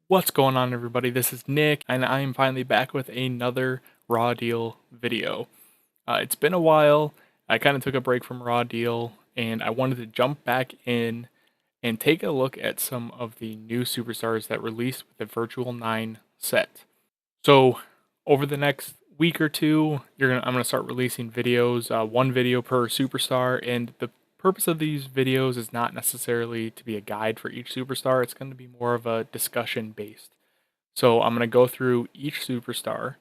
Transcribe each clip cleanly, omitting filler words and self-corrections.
What's going on, everybody? This is Nick, and I am finally back with another Raw Deal video. It's been a while. I kind of took a break from Raw Deal, and I wanted to jump back in and take a look at some of the new superstars that released with the Virtual 9 set. So, over the next week or two, I'm gonna start releasing videos, one video per superstar, and the purpose of these videos is not necessarily to be a guide for each superstar. It's going to be more of a discussion based. So I'm going to go through each superstar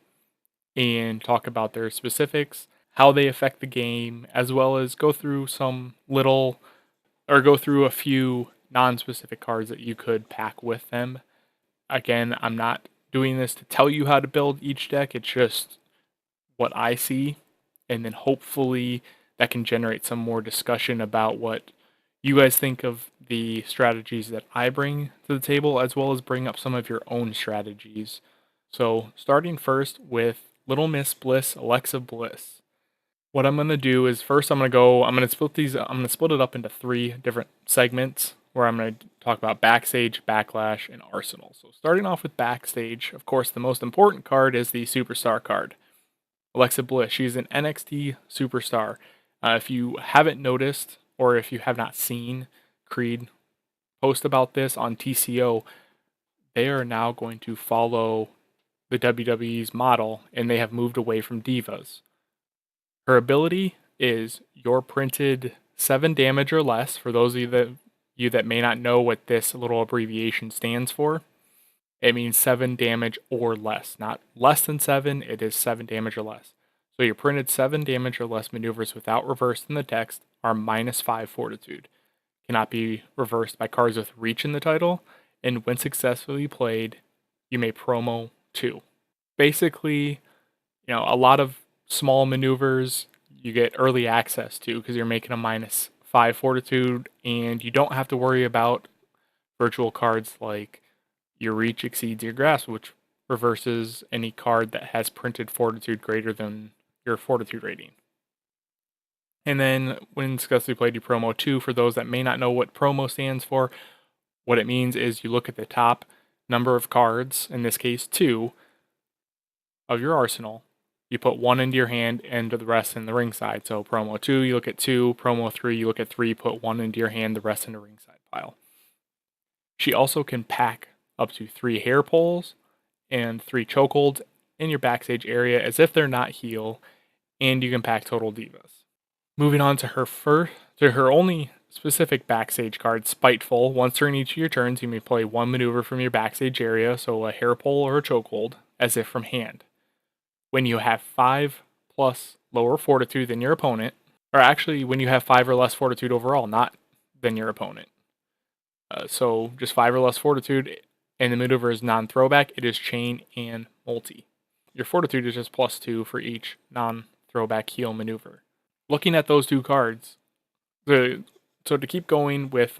and talk about their specifics, how they affect the game, as well as go through go through a few non-specific cards that you could pack with them. Again, I'm not doing this to tell you how to build each deck. It's just what I see, and then hopefully that can generate some more discussion about what you guys think of the strategies that I bring to the table, as well as bring up some of your own strategies. So, starting first with Little Miss Bliss, Alexa Bliss. What I'm going to do is first I'm going to split it up into three different segments where I'm going to talk about Backstage, Backlash, and Arsenal. So, starting off with Backstage, of course, the most important card is the Superstar card. Alexa Bliss, she's an NXT superstar. If you haven't noticed, or if you have not seen Creed post about this on TCO, they are now going to follow the WWE's model, and they have moved away from divas. Her ability is your printed 7 damage or less. For those of you that may not know what this little abbreviation stands for, it means 7 damage or less. Not less than 7, it is 7 damage or less. So your printed 7 damage or less maneuvers without reverse in the text are -5 fortitude. Cannot be reversed by cards with reach in the title, and when successfully played, you may promo 2. Basically, a lot of small maneuvers you get early access to because you're making a -5 fortitude, and you don't have to worry about virtual cards like your reach exceeds your grasp, which reverses any card that has printed fortitude greater than your fortitude rating. And then when successfully played, you promo 2. For those that may not know what promo stands for, what it means is you look at the top number of cards, in this case 2, of your arsenal. You put 1 into your hand and the rest in the ringside. So promo 2, you look at 2. Promo 3, you look at 3, put 1 into your hand, the rest in the ringside pile. She also can pack up to 3 hair pulls and 3 chokeholds in your backstage area as if they're not heal, and you can pack Total Divas. Moving on to her only specific backstage card, Spiteful. Once during each of your turns, you may play 1 maneuver from your backstage area, so a hair pull or a chokehold, as if from hand. When you have 5 plus lower fortitude than your opponent, or actually when you have 5 or less fortitude overall, not than your opponent. So just 5 or less fortitude, and the maneuver is non-throwback, it is chain and multi. Your fortitude is just +2 for each non-throwback heal maneuver. Looking at those two cards, so to keep going with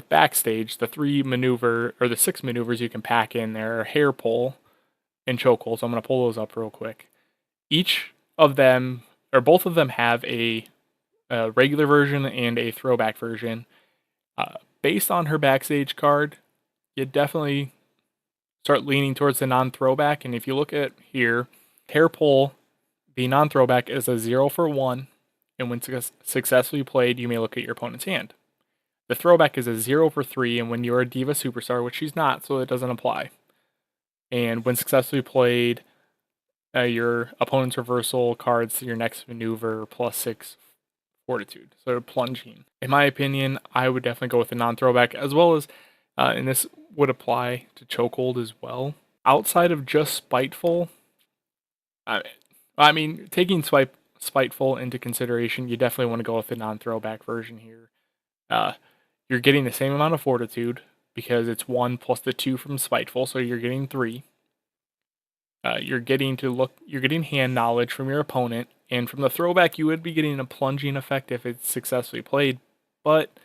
backstage, the 6 maneuvers you can pack in there are hair pull and chokehold. So I'm going to pull those up real quick. Each of them, or both of them, have a regular version and a throwback version. Based on her backstage card, you definitely start leaning towards the non-throwback. And if you look at here, hair pull, the non-throwback is a 0 for 1, and when successfully played, you may look at your opponent's hand. The throwback is a 0 for 3, and when you're a Diva Superstar, which she's not, so it doesn't apply. And when successfully played, your opponent's reversal cards your next maneuver +6 fortitude. So plunging. In my opinion, I would definitely go with the non-throwback, as well as, and this would apply to chokehold as well. Outside of just Spiteful, taking Spiteful into consideration, you definitely want to go with the non-throwback version here. You're getting the same amount of fortitude because it's 1 plus the 2 from Spiteful, so you're getting 3. You're getting hand knowledge from your opponent, and from the throwback, you would be getting a plunging effect if it's successfully played, but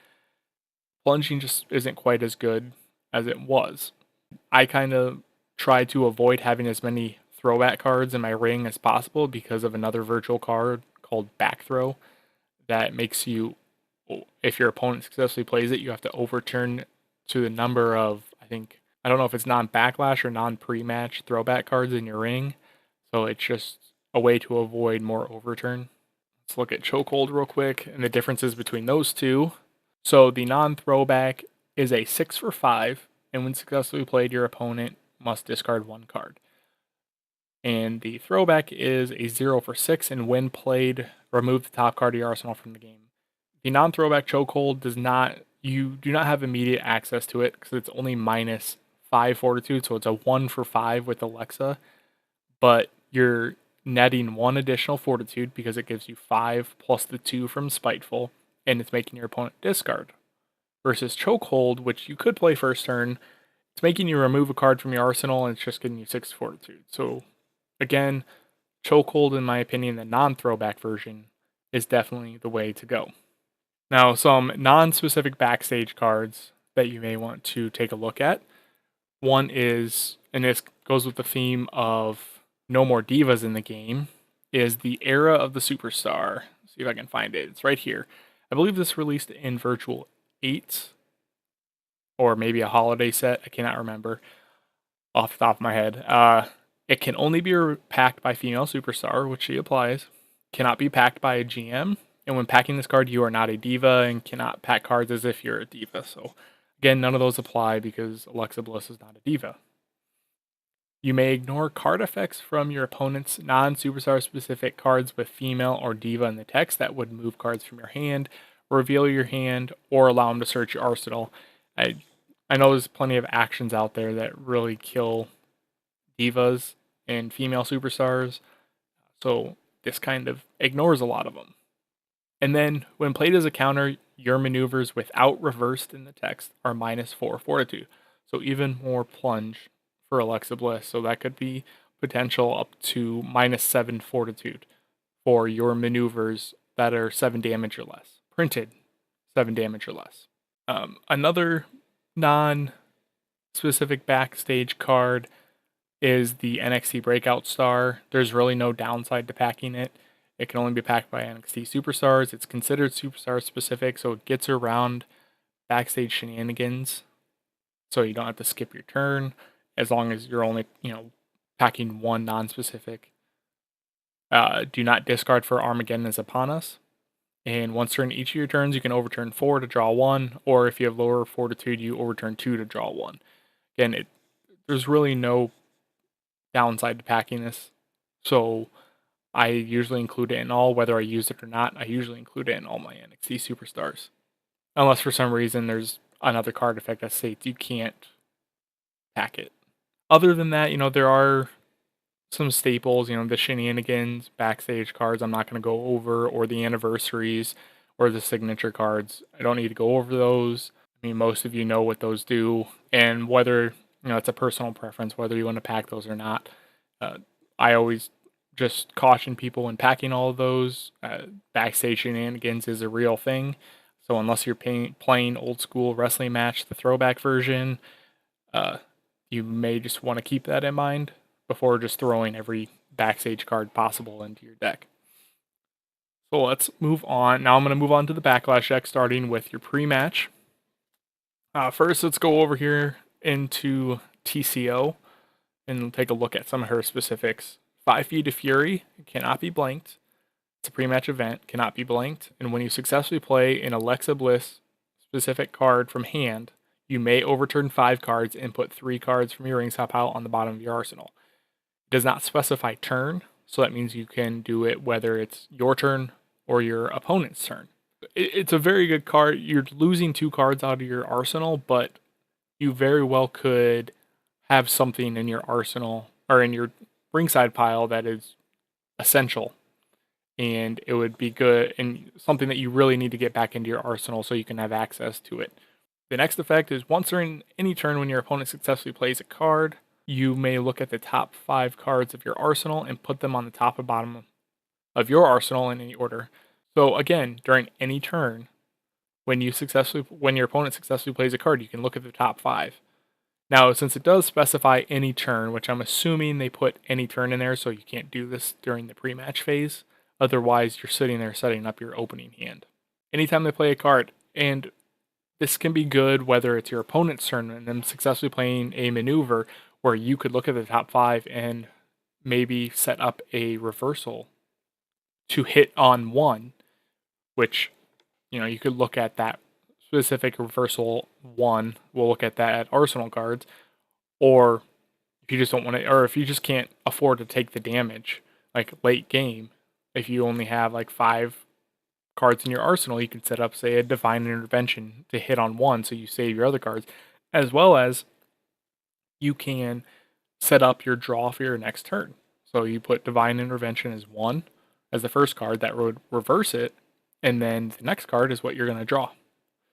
plunging just isn't quite as good as it was. I kind of try to avoid having as many throwback cards in my ring as possible because of another virtual card called Back Throw that makes you, if your opponent successfully plays it, you have to overturn to the number of, I I don't know if it's non-backlash or non-pre-match throwback cards in your ring. So it's just a way to avoid more overturn. Let's look at Chokehold real quick and the differences between those two. So the non-throwback is a 6 for 5, and when successfully played, your opponent must discard 1 card. And the throwback is a 0 for 6, and when played, remove the top card of your arsenal from the game. The non-throwback Chokehold you do not have immediate access to it because it's only minus 5 fortitude, so it's a 1 for 5 with Alexa, but you're netting 1 additional fortitude because it gives you 5 plus the 2 from Spiteful, and it's making your opponent discard. Versus Chokehold, which you could play first turn, it's making you remove a card from your arsenal, and it's just giving you 6 fortitude. So again, Chokehold, in my opinion, the non-throwback version, is definitely the way to go. Now, some non-specific backstage cards that you may want to take a look at. One is, and this goes with the theme of no more divas in the game, is the Era of the Superstar. Let's see if I can find it. It's right here. I believe this released in Virtual 8, or maybe a holiday set. I cannot remember off the top of my head. It can only be packed by female superstar, which she applies. Cannot be packed by a GM. And when packing this card, you are not a diva and cannot pack cards as if you're a diva. So again, none of those apply because Alexa Bliss is not a diva. You may ignore card effects from your opponent's non-superstar specific cards with female or diva in the text that would move cards from your hand, reveal your hand, or allow them to search your arsenal. I know there's plenty of actions out there that really kill divas and female superstars, so this kind of ignores a lot of them. And then, when played as a counter, your maneuvers without reversed in the text are minus 4 fortitude. So even more plunge for Alexa Bliss. So that could be potential up to minus 7 fortitude for your maneuvers that are 7 damage or less. Printed 7 damage or less. Another non-specific backstage card is the Nxt Breakout Star. There's really no downside to packing it. It can only be packed by NXT superstars. It's considered superstar specific, so it gets around backstage shenanigans. So you don't have to skip your turn as long as you're only, packing 1 non-specific. Do not discard for Armageddon is upon us. And once during each of your turns, you can overturn 4 to draw 1, or if you have lower fortitude, you overturn 2 to draw 1. Again, there's really no downside to packing this. So I usually include it in all, whether I use it or not. I usually include it in all my NXT superstars. Unless for some reason there's another card effect that states you can't pack it. Other than that, there are some staples, the shenanigans, backstage cards I'm not going to go over, or the anniversaries, or the signature cards. I don't need to go over those. I mean, most of you know what those do, and whether, it's a personal preference, whether you want to pack those or not. I always just caution people when packing all of those. Backstage shenanigans is a real thing. So unless you're playing old school wrestling match, the throwback version, you may just want to keep that in mind before just throwing every backstage card possible into your deck. So let's move on. Now I'm going to move on to the Backlash deck, starting with your pre-match. First, let's go over here into TCO and take a look at some of her specifics. 5 Feet of Fury cannot be blanked. It's a pre-match event, cannot be blanked. And when you successfully play an Alexa Bliss specific card from hand, you may overturn 5 cards and put 3 cards from your ringside pile on the bottom of your arsenal. It does not specify turn, so that means you can do it whether it's your turn or your opponent's turn. It's a very good card. You're losing 2 cards out of your arsenal, but you very well could have something in your arsenal or in your ringside pile that is essential, and it would be good and something that you really need to get back into your arsenal so you can have access to it. The next effect is once during any turn when your opponent successfully plays a card, you may look at the top 5 cards of your arsenal and put them on the top and bottom of your arsenal in any order. So again, during any turn, when your opponent successfully plays a card, you can look at the top 5. Now, since it does specify any turn, which I'm assuming they put any turn in there, so you can't do this during the pre-match phase. Otherwise, you're sitting there setting up your opening hand. Anytime they play a card, and this can be good whether it's your opponent's turn and them successfully playing a maneuver where you could look at the top 5 and maybe set up a reversal to hit on 1, which, you could look at that specific reversal 1. We'll look at that at Arsenal cards. Or if you just don't want to, or if you just can't afford to take the damage, like late game, if you only have like 5 cards in your arsenal, you can set up, say, a Divine Intervention to hit on 1, so you save your other cards, as well as you can set up your draw for your next turn. So you put Divine Intervention as 1 as the first card, that would reverse it, and then the next card is what you're going to draw.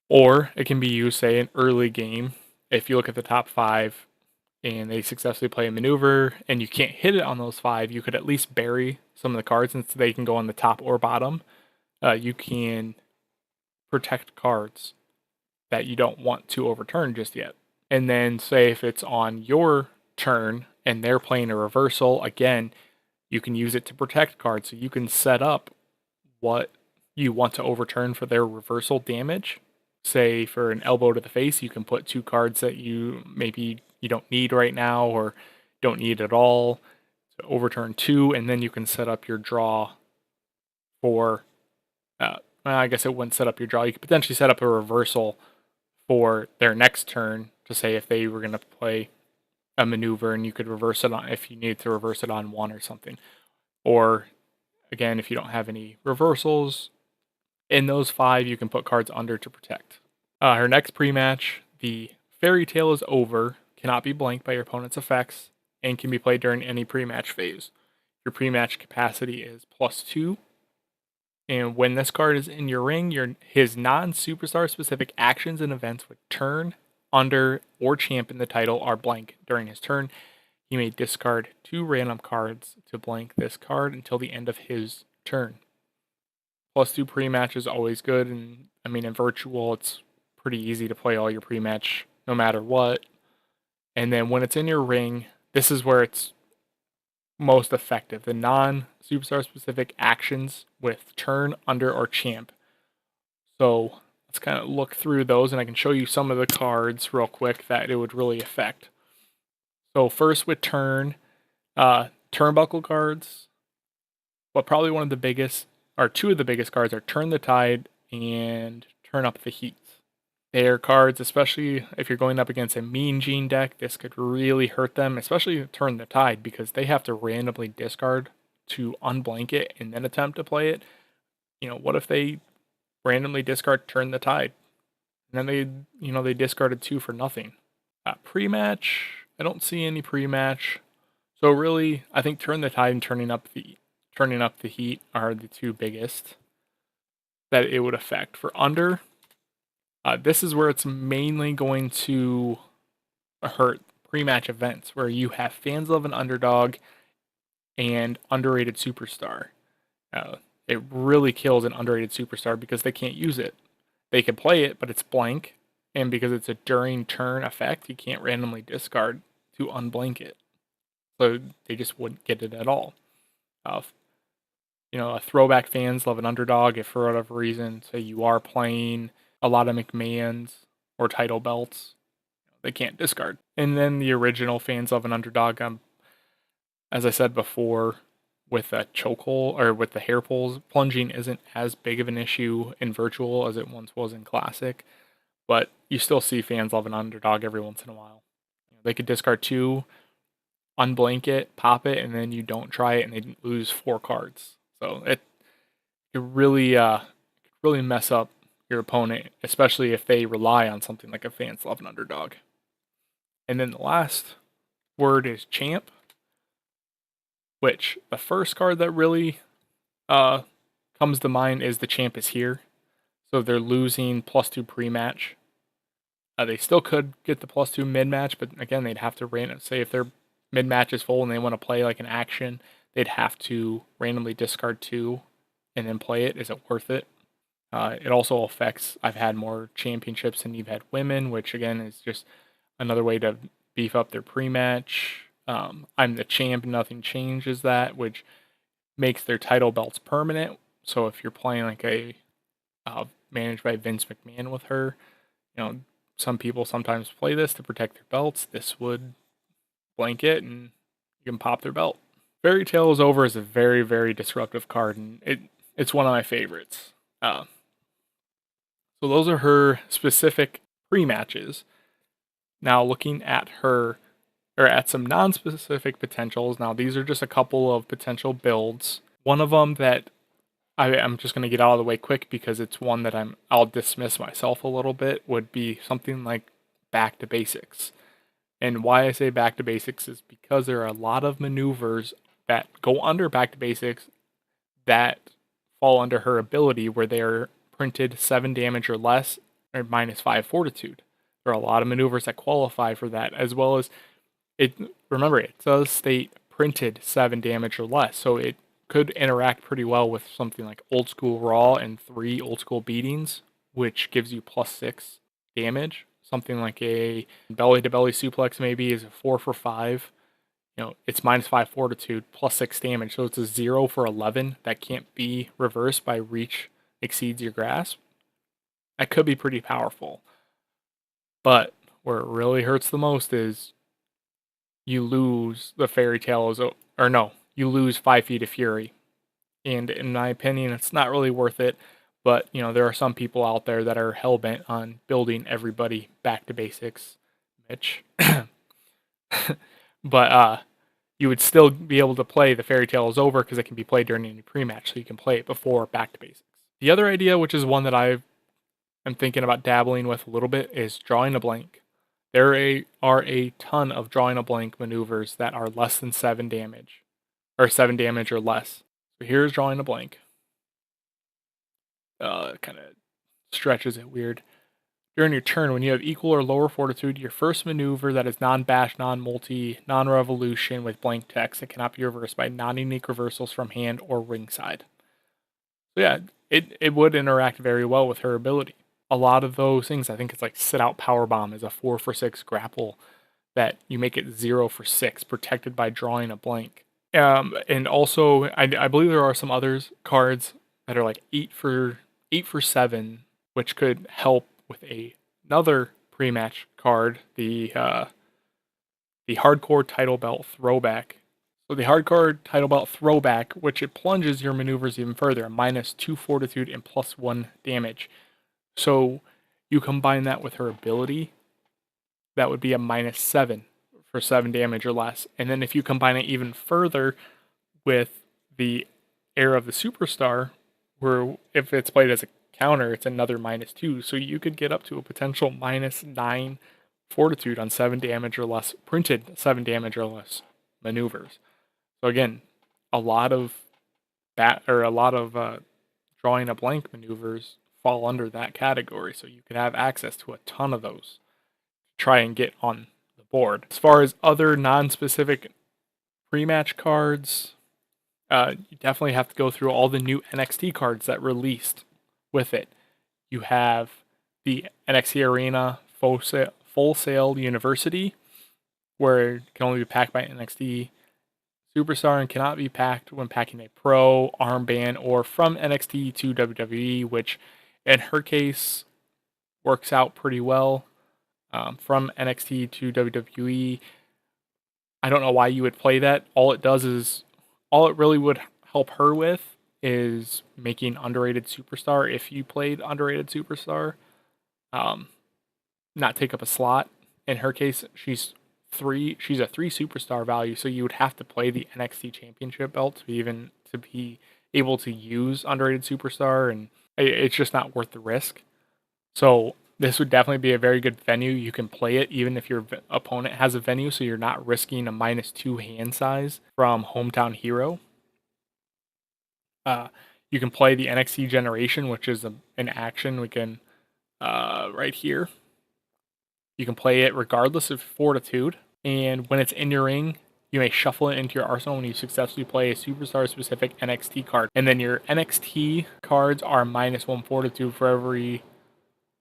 Or it can be used, say, in early game. If you look at the top 5 and they successfully play a maneuver and you can't hit it on those 5, you could at least bury some of the cards since they can go on the top or bottom. You can protect cards that you don't want to overturn just yet. And then say if it's on your turn and they're playing a reversal, again, you can use it to protect cards. So you can set up what you want to overturn for their reversal damage. Say for an elbow to the face, you can put 2 cards that you don't need right now or don't need at all to overturn 2, and then you can set up your draw for, I guess it wouldn't set up your draw. You could potentially set up a reversal for their next turn to say if they were going to play a maneuver and you could reverse it on, if you needed to reverse it on 1 or something. Or again, if you don't have any reversals in those 5, you can put cards under to protect. Her next pre-match, the Fairy Tale is Over, cannot be blanked by your opponent's effects, and can be played during any pre-match phase. Your pre-match capacity is +2, and when this card is in your ring, his non-superstar specific actions and events with turn, under, or champion the title are blank during his turn. He may discard 2 random cards to blank this card until the end of his turn. +2 pre-match is always good, and in virtual, it's pretty easy to play all your pre-match no matter what. And then when it's in your ring, this is where it's most effective. The non-superstar specific actions with turn, under, or champ. So let's kind of look through those, and I can show you some of the cards real quick that it would really affect. So first with turn, turnbuckle cards. But probably one of the biggest, or 2 of the biggest cards are Turn the Tide and Turn Up the Heat. They are cards, especially if you're going up against a Mean Gene deck, this could really hurt them, especially Turn the Tide, because they have to randomly discard to unblank it and then attempt to play it. What if they randomly discard Turn the Tide? And then they discarded 2 for nothing. Pre-match, I don't see any pre-match. So really, I think Turn the Tide and Turning Up the Heat are the 2 biggest that it would affect. For under, this is where it's mainly going to hurt pre-match events, where you have Fans Love an Underdog and Underrated Superstar. It really kills an Underrated Superstar because they can't use it. They can play it, but it's blank, and because it's a during turn effect, you can't randomly discard to unblank it. So they just wouldn't get it at all. A throwback Fans Love an Underdog, if for whatever reason, say you are playing a lot of McMahons or title belts, they can't discard. And then the original Fans Love an Underdog, as I said before, with a chokehold or with the hair pulls, plunging isn't as big of an issue in virtual as it once was in classic, but you still see Fans Love an Underdog every once in a while. They could discard 2, unblank it, pop it, and then you don't try it, and they lose 4 cards. So it really mess up your opponent, especially if they rely on something like a Fans Love an Underdog. And then the last word is champ, which the first card that really comes to mind is the champ is here. So they're losing +2 pre-match. They still could get the +2 mid-match, but again, they'd have to say if their mid-match is full and they want to play like an action, they'd have to randomly discard 2 and then play it. Is it worth it? It also affects, I've had more championships than you've had women, which again is just another way to beef up their pre-match. I'm the champ, nothing changes that, which makes their title belts permanent. So if you're playing like a managed by Vince McMahon with her, Some people sometimes play this to protect their belts. This would blanket and you can pop their belt. Fairy Tale is Over is a very, very disruptive card, and it's one of my favorites. So those are her specific pre-matches. Now looking at her, or at some non-specific potentials. Now these are just a couple of potential builds. One of them that I'm just going to get out of the way quick because it's one that I'll dismiss myself a little bit, would be something like Back to Basics. And why I say Back to Basics is because there are a lot of maneuvers that go under Back to Basics that fall under her ability where they're printed 7 damage or less or -5 fortitude. There are a lot of maneuvers that qualify for that, as well as remember, it does state printed 7 damage or less, so it could interact pretty well with something like Old School Raw and 3 Old School Beatings, which gives you +6 damage. Something like a belly to belly suplex maybe is a 4 for 5. It's -5 fortitude, +6 damage. So it's a 0 for 11 that can't be reversed by reach exceeds your grasp. That could be pretty powerful. But where it really hurts the most is you lose the Fairy Tale you lose 5 Feet of Fury. And in my opinion, it's not really worth it. But, there are some people out there that are hell-bent on building everybody back to basics, Mitch. But you would still be able to play the Fairy Tale is Over because it can be played during any pre-match, so you can play it before back to basics. The other idea, which is one that I am thinking about dabbling with a little bit, is drawing a blank. There are a ton of drawing a blank maneuvers that are less than 7 damage, or 7 damage or less. So here's drawing a blank. Kind of stretches it weird. During your turn, when you have equal or lower fortitude, your first maneuver that is non-bash, non-multi, non-revolution with blank text that cannot be reversed by non-unique reversals from hand or ringside. So yeah, it would interact very well with her ability. A lot of those things, I think it's like Sit Out Powerbomb is a 4 for 6 grapple that you make it 0 for 6, protected by drawing a blank. And also, I believe there are some others cards that are like 8 for 7, which could help with another pre-match card, the Hardcore Title Belt Throwback. So the Hardcore Title Belt Throwback, which it plunges your maneuvers even further, -2 fortitude and +1 damage. So you combine that with her ability, that would be a -7 for 7 damage or less. And then if you combine it even further with the Era of the Superstar, where if it's played as a counter, it's another -2. So you could get up to a potential -9 fortitude on 7 damage or less, printed 7 damage or less maneuvers. So again, a lot of drawing a blank maneuvers fall under that category. So you could have access to a ton of those to try and get on the board. As far as other non-specific pre-match cards, you definitely have to go through all the new NXT cards that released with it. You have the NXT Arena Full Sail University, where it can only be packed by NXT Superstar and cannot be packed when packing a pro, armband, or from NXT to WWE, which in her case works out pretty well. From NXT to WWE, I don't know why you would play that. All it really would help her with is making Underrated Superstar if you played Underrated Superstar. Not take up a slot. In her case, she's a 3 superstar value, so you would have to play the NXT Championship belt to be able to use Underrated Superstar, and it's just not worth the risk. So this would definitely be a very good venue. You can play it even if your opponent has a venue, so you're not risking a -2 hand size from Hometown Hero. You can play the NXT Generation, which is an action we can right here. You can play it regardless of fortitude, and when it's in your ring, you may shuffle it into your arsenal when you successfully play a superstar-specific NXT card. And then your NXT cards are -1 fortitude for every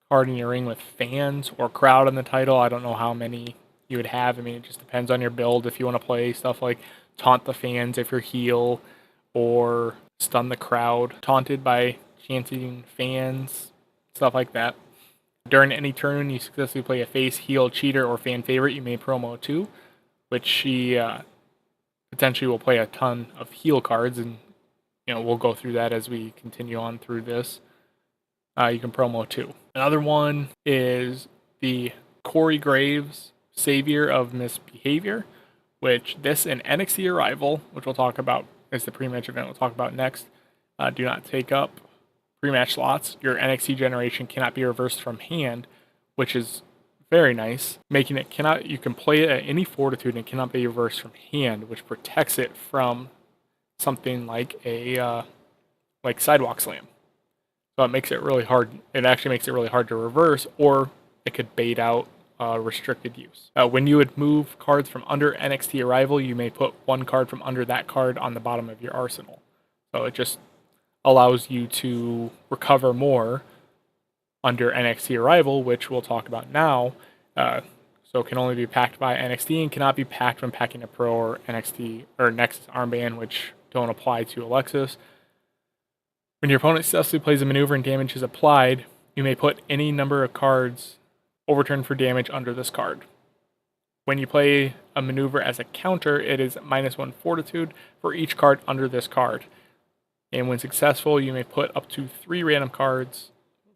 card in your ring with fans or crowd on the title. I don't know how many you would have. I mean, it just depends on your build. If you want to play stuff like Taunt the Fans if you're heel, or Stun the Crowd, taunted by chanting fans, stuff like that. During any turn you successfully play a face, heel, cheater, or fan favorite, you may promo 2, which she potentially will play a ton of heel cards, and we'll go through that as we continue on through this. You can promo 2. Another one is the Corey Graves, Savior of Misbehavior, which this and NXT Arrival, which we'll talk about as the pre-match event we'll talk about next, do not take up pre-match slots. Your NXT generation cannot be reversed from hand, which is very nice, making it you can play it at any fortitude and cannot be reversed from hand, which protects it from something like a sidewalk slam. So it makes it really hard. It actually makes it really hard to reverse, or it could bait out restricted use. When you would move cards from under NXT Arrival, you may put one card from under that card on the bottom of your arsenal. So it just allows you to recover more under NXT Arrival, which we'll talk about now. So it can only be packed by NXT and cannot be packed when packing a Pro or NXT or Nexus armband, which don't apply to Alexis. When your opponent successfully plays a maneuver and damage is applied, you may put any number of cards overturned for damage under this card. When you play a maneuver as a counter, it is -1 fortitude for each card under this card. And when successful, you may put up to 3 random cards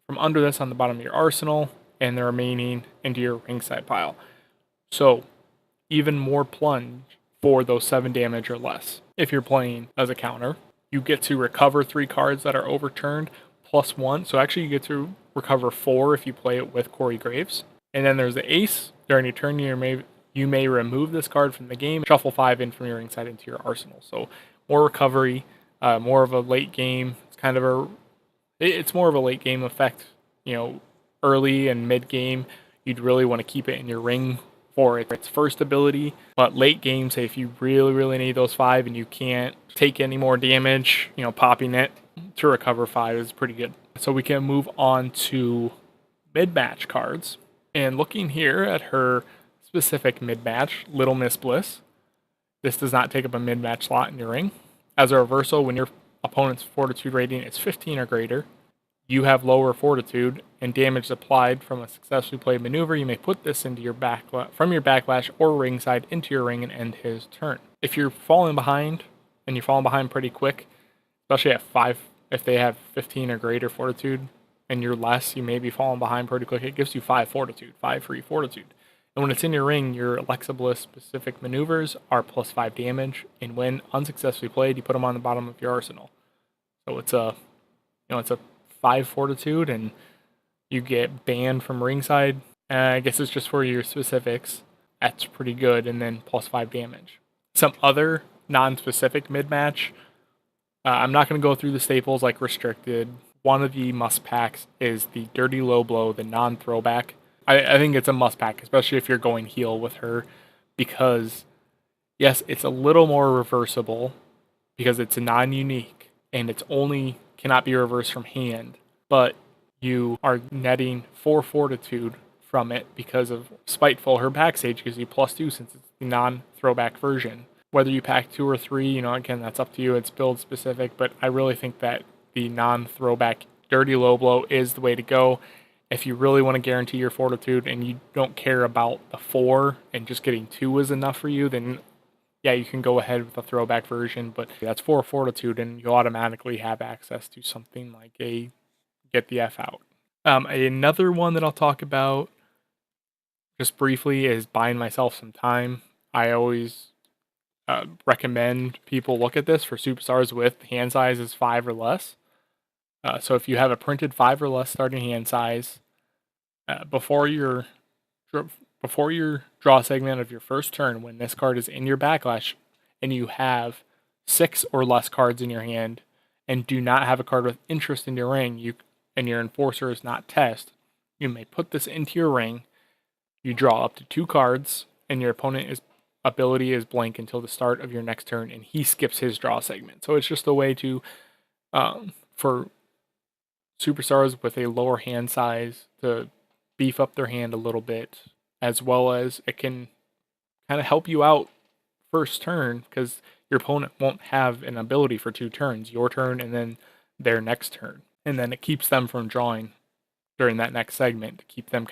from under this on the bottom of your arsenal, and the remaining into your ringside pile. So, even more plunge for those 7 damage or less. If you're playing as a counter, you get to recover 3 cards that are overturned plus 1. So actually you get to recover 4 if you play it with Corey Graves. And then there's the ace. During your turn, you may remove this card from the game, shuffle 5 in from your ringside into your arsenal. So more recovery, more of a late game. It's more of a late game effect. Early and mid game, you'd really want to keep it in your ring for its first ability. But late game, say if you really, really need those 5 and you can't take any more damage, popping it to recover 5 is pretty good. So we can move on to mid-match cards. And looking here at her specific mid-match, Little Miss Bliss, this does not take up a mid-match slot in your ring. As a reversal, when your opponent's fortitude rating is 15 or greater, you have lower fortitude, and damage applied from a successfully played maneuver, you may put this into your from your backlash or ringside into your ring and end his turn. If you're falling behind, and you're falling behind pretty quick, especially at 5, if they have 15 or greater fortitude, and you're less, you may be falling behind pretty quick. It gives you 5 fortitude, 5 free fortitude. And when it's in your ring, your Alexa Bliss specific maneuvers are plus 5 damage, and when unsuccessfully played, you put them on the bottom of your arsenal. So it's a 5 fortitude, and you get banned from ringside. I guess it's just for your specifics. That's pretty good, and then plus 5 damage. Some other non-specific mid-match. I'm not going to go through the staples like restricted. One of the must-packs is the Dirty Low Blow, the non-throwback. I think it's a must-pack, especially if you're going heel with her, because, yes, it's a little more reversible because it's a non-unique, and it's only cannot be reversed from hand, but you are netting 4 fortitude from it because of Spiteful. Her backstage gives you +2 since it's the non-throwback version. Whether you pack 2 or 3, again, that's up to you. It's build specific, but I really think that the non-throwback Dirty Low Blow is the way to go. If you really want to guarantee your fortitude and you don't care about the 4 and just getting 2 is enough for you, then yeah, you can go ahead with the throwback version, but that's 4 fortitude and you automatically have access to something like a Get the F Out. Another one that I'll talk about just briefly is buying myself some time. I always recommend people look at this for superstars with hand sizes 5 or less. So if you have a printed 5 or less starting hand size, before your draw segment of your first turn, when this card is in your backlash, and you have 6 or less cards in your hand, and do not have a card with interest in your ring, and your enforcer is not test, you may put this into your ring. You draw up to 2 cards, and your opponent's ability is blank until the start of your next turn, and he skips his draw segment. So it's just a way to, for superstars with a lower hand size to beef up their hand a little bit, as well as it can kind of help you out first turn because your opponent won't have an ability for 2 turns, your turn and then their next turn. And then it keeps them from drawing during that next segment to keep them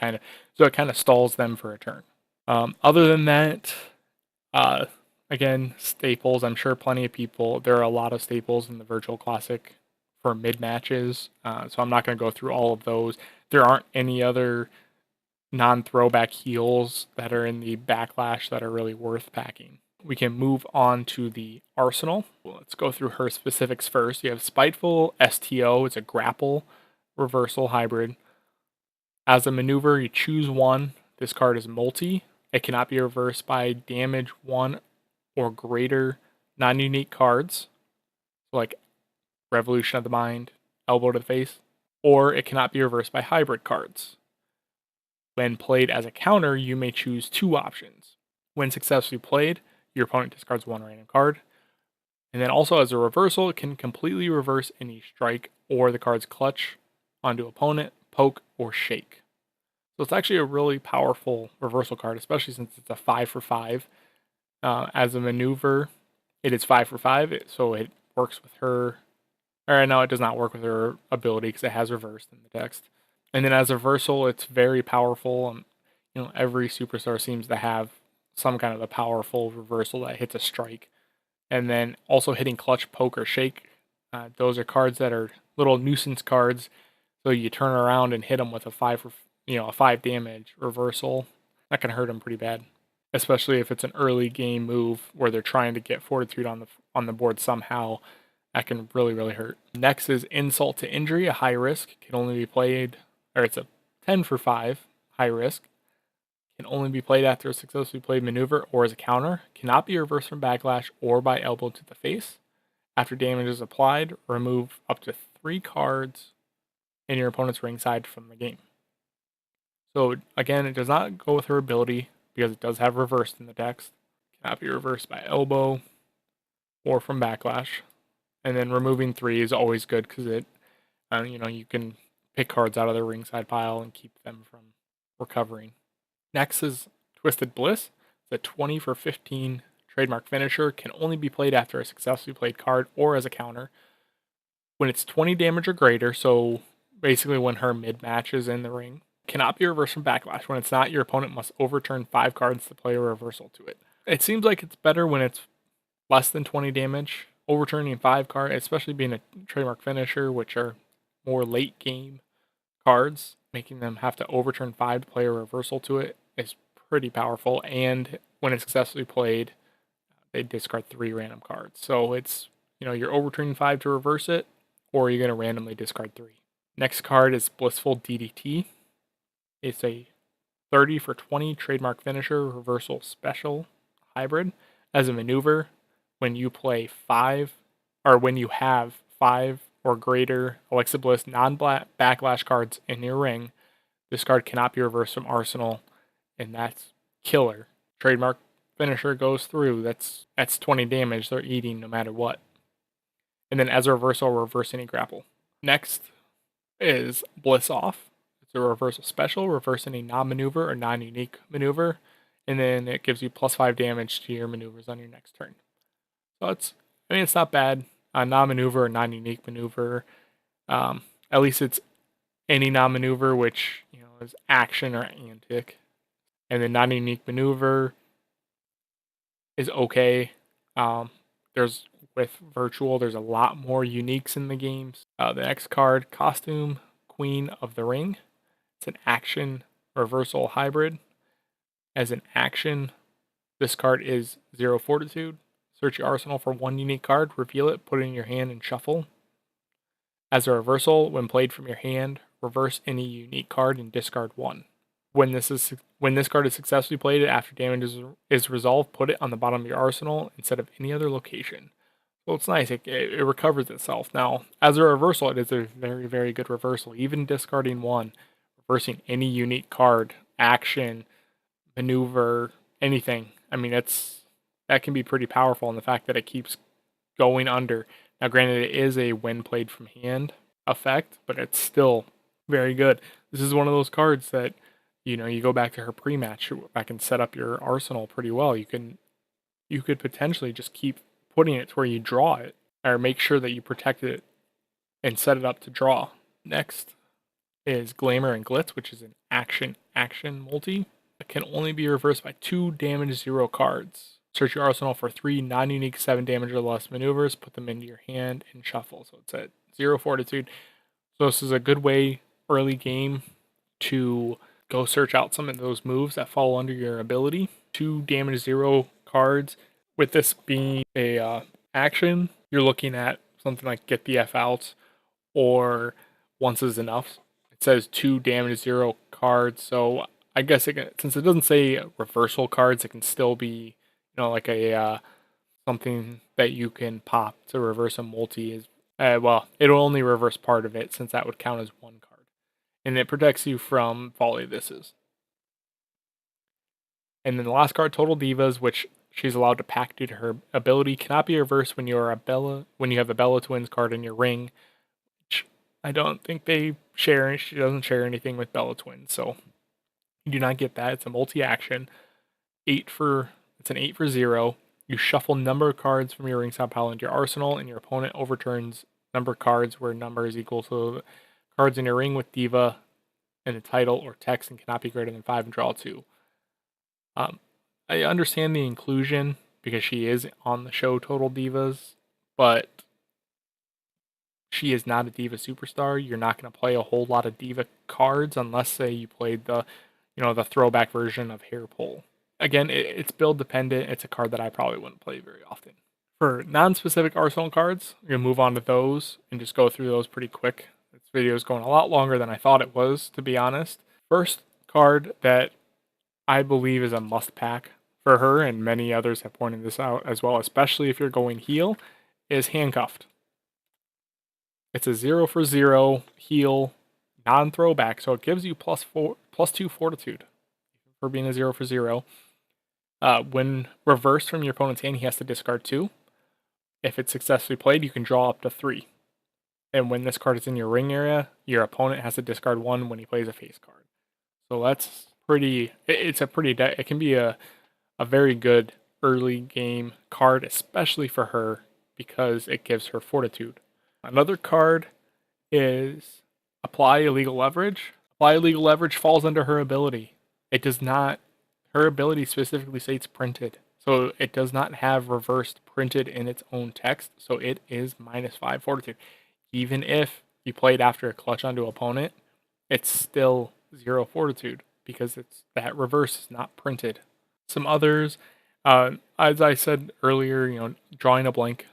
so it kind of stalls them for a turn. Other than that, again, staples. I'm sure there are a lot of staples in the Virtual Classic for mid matches, so I'm not going to go through all of those. There aren't any other non-throwback heels that are in the Backlash that are really worth packing. We can move on to the Arsenal. Let's go through her specifics first. You have Spiteful STO. It's a grapple reversal hybrid. As a maneuver, you choose one. This card is multi. It cannot be reversed by damage 1 or greater non-unique cards, like Revolution of the Mind, Elbow to the Face, or it cannot be reversed by hybrid cards. When played as a counter, you may choose 2 options. When successfully played, your opponent discards 1 random card. And then also as a reversal, it can completely reverse any strike or the card's clutch onto opponent, poke, or shake. So it's actually a really powerful reversal card, especially since it's a 5 for 5. As a maneuver, it is 5 for 5, so it works with her. Or no, it does not work with her ability because it has reversed in the text. And then as a reversal, it's very powerful. Every superstar seems to have some kind of a powerful reversal that hits a strike. And then also hitting clutch, poke, or shake. Those are cards that are little nuisance cards. So you turn around and hit them with a 5 damage reversal. That can hurt them pretty bad, especially if it's an early game move where they're trying to get Fortitude on the board somehow. That can really, really hurt. Next is Insult to Injury, a high risk. Can only be played, or it's a 10 for 5, high risk. Can only be played after a successfully played maneuver or as a counter. Cannot be reversed from Backlash or by Elbow to the Face. After damage is applied, remove up to 3 cards in your opponent's ringside from the game. So again, it does not go with her ability because it does have reversed in the text. Cannot be reversed by Elbow or from Backlash. And then removing 3 is always good because you can pick cards out of the ringside pile and keep them from recovering. Next is Twisted Bliss. It's a 20 for 15 trademark finisher. Can only be played after a successfully played card or as a counter. When it's 20 damage or greater, so basically when her mid-match is in the ring, cannot be reversed from Backlash. When it's not, your opponent must overturn 5 cards to play a reversal to it. It seems like it's better when it's less than 20 damage. Overturning 5 cards, especially being a trademark finisher, which are more late game cards, making them have to overturn 5 to play a reversal to it is pretty powerful. And when it's successfully played, they discard 3 random cards. So it's, you're overturning 5 to reverse it, or you're going to randomly discard 3. Next card is Blissful Ddt. It's a 30 for 20 trademark finisher reversal special hybrid. As a maneuver, when you play 5, or when you have 5 or greater Alexa Bliss non-backlash cards in your ring, this card cannot be reversed from Arsenal, and that's killer. Trademark finisher goes through, that's 20 damage they're eating no matter what. And then as a reversal, reverse any grapple. Next is Bliss Off. It's a reversal special, reverse any non-maneuver or non-unique maneuver, and then it gives you +5 damage to your maneuvers on your next turn. So it's not bad. Non-maneuver or non-unique maneuver. At least it's any non-maneuver, which is action or antic. And then non-unique maneuver is okay. With virtual, there's a lot more uniques in the games. The next card, Costume Queen of the Ring. It's an action reversal hybrid. As an action, this card is 0 Fortitude. Search your arsenal for 1 unique card, reveal it, put it in your hand, and shuffle. As a reversal, when played from your hand, reverse any unique card and discard 1. When this card is successfully played after damage is resolved, put it on the bottom of your arsenal instead of any other location. So it's nice, it recovers itself. Now, as a reversal, it is a very, very good reversal. Even discarding 1, reversing any unique card, action, maneuver, anything. That can be pretty powerful in the fact that it keeps going under. Now, granted, it is a when played from hand effect, but it's still very good. This is one of those cards that, you go back to her pre-match, back and set up your arsenal pretty well. You could potentially just keep putting it to where you draw it, or make sure that you protect it and set it up to draw. Next is Glamour and Glitz, which is an action multi. It can only be reversed by 2 damage 0 cards. Search your arsenal for 3 non-unique 7 damage or less maneuvers, put them into your hand, and shuffle. So it's at 0 fortitude. So this is a good way early game to go search out some of those moves that fall under your ability. 2 damage 0 cards. With this being a action, you're looking at something like Get the F Out or Once Is Enough. It says 2 damage 0 cards, so I guess since it doesn't say reversal cards, it can still be, like a something that you can pop to reverse a multi. Is well, it'll only reverse part of it since that would count as 1 card, and it protects you from volley thises. And then the last card, Total Divas, which she's allowed to pack due to her ability, cannot be reversed when you have a Bella Twins card in your ring. Which I don't think they share. She doesn't share anything with Bella Twins, so you do not get that. It's a multi-action. It's an 8 for 0. You shuffle number of cards from your ringside pile into your arsenal, and your opponent overturns number of cards where number is equal to the cards in your ring with Diva and the title or text, and cannot be greater than 5 and draw 2. I understand the inclusion because she is on the show Total Divas, but she is not a Diva superstar. You're not going to play a whole lot of Diva cards unless, say, you played the throwback version of Hair Pull. Again, it's build dependent. It's a card that I probably wouldn't play very often. For non-specific arsenal cards, we're going to move on to those and just go through those pretty quick. This video is going a lot longer than I thought it was, to be honest. First card that I believe is a must pack for her, and many others have pointed this out as well, especially if you're going heel, is Handcuffed. It's a 0 for 0 heel, non-throwback, so it gives you +2 fortitude for being a 0 for 0. When reversed from your opponent's hand, he has to discard 2. If it's successfully played, you can draw up to 3. And when this card is in your ring area, your opponent has to discard 1 when he plays a face card. So that's it can be a very good early game card, especially for her, because it gives her fortitude. Another card is Apply Illegal Leverage. Apply Illegal Leverage falls under her ability. It does not, her ability specifically states printed. So it does not have reversed printed in its own text. So it is -5 fortitude. Even if you played after a clutch onto opponent, it's still 0 fortitude because that reverse is not printed. Some others, as I said earlier, drawing a blank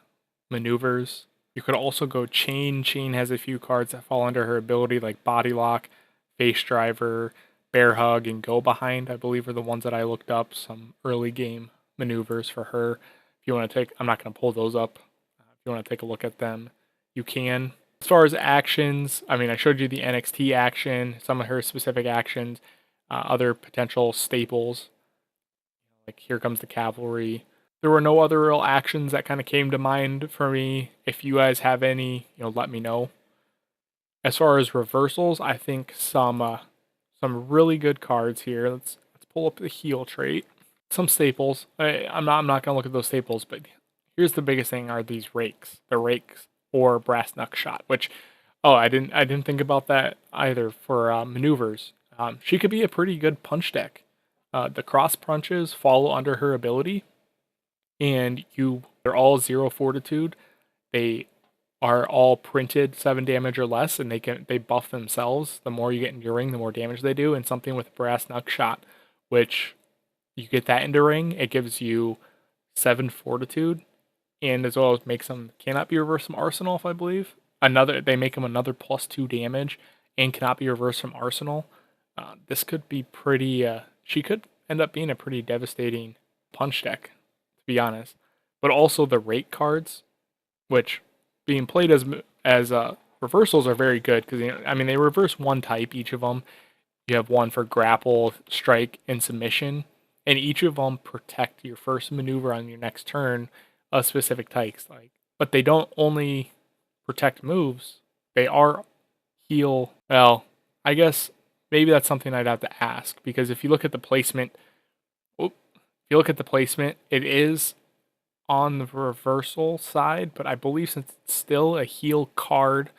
maneuvers. You could also go Chain. Chain has a few cards that fall under her ability, like Body Lock, Face Driver, Bear Hug, and Go Behind, I believe are the ones that I looked up. Some early game maneuvers for her. If you want to I'm not going to pull those up. If you want to take a look at them, you can. As far as actions, I showed you the NXT action, some of her specific actions, other potential staples, like Here Comes the Cavalry. There were no other real actions that kind of came to mind for me. If you guys have any, let me know. As far as reversals, I think some really good cards here. Let's pull up the heel trait. Some staples. I'm not gonna look at those staples, but here's the biggest thing: are these rakes? The rakes or Brass Knuck Shot. Which, I didn't think about that either for maneuvers. She could be a pretty good punch deck. The cross punches fall under her ability, and they're all 0 fortitude. They are all printed 7 damage or less, and they buff themselves. The more you get in your ring, the more damage they do. And something with Brass Knuck Shot, which you get that into ring, it gives you 7 fortitude, and as well as makes them cannot be reversed from arsenal, if I believe. They make them another +2 damage, and cannot be reversed from arsenal. This could be pretty. She could end up being a pretty devastating punch deck, to be honest. But also the rake cards, which being played as reversals, are very good because they reverse one type each of them. You have one for grapple, strike, and submission, and each of them protect your first maneuver on your next turn of specific types. But they don't only protect moves; they are heal. Well, I guess maybe that's something I'd have to ask, because if you look at the placement, it is on the reversal side, but I believe since it's still a heal card,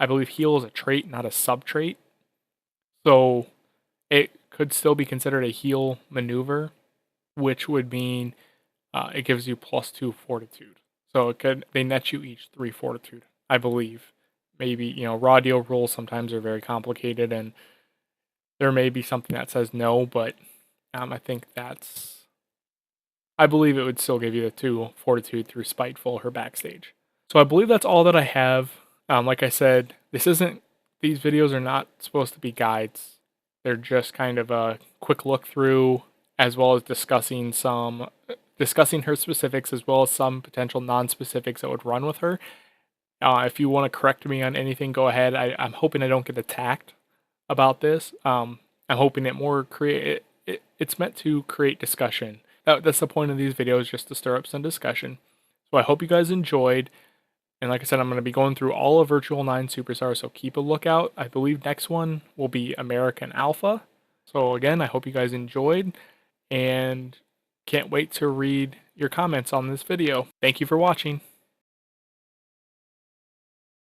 I believe heal is a trait, not a sub-trait. So it could still be considered a heal maneuver, which would mean it gives you +2 fortitude. So they net you each 3 fortitude, I believe. Maybe, raw deal rules sometimes are very complicated, and there may be something that says no, but I believe it would still give you the 2 fortitude through Spiteful, her backstage. So I believe that's all that I have. Like I said, these videos are not supposed to be guides. They're just kind of a quick look through, as well as discussing her specifics, as well as some potential non-specifics that would run with her. If you want to correct me on anything, go ahead. I'm hoping I don't get attacked about this. I'm hoping it's meant to create discussion. That's the point of these videos, just to stir up some discussion. So I hope you guys enjoyed. And like I said, I'm going to be going through all of Virtual 9 Superstars, so keep a lookout. I believe next one will be American Alpha. So again, I hope you guys enjoyed, and can't wait to read your comments on this video. Thank you for watching.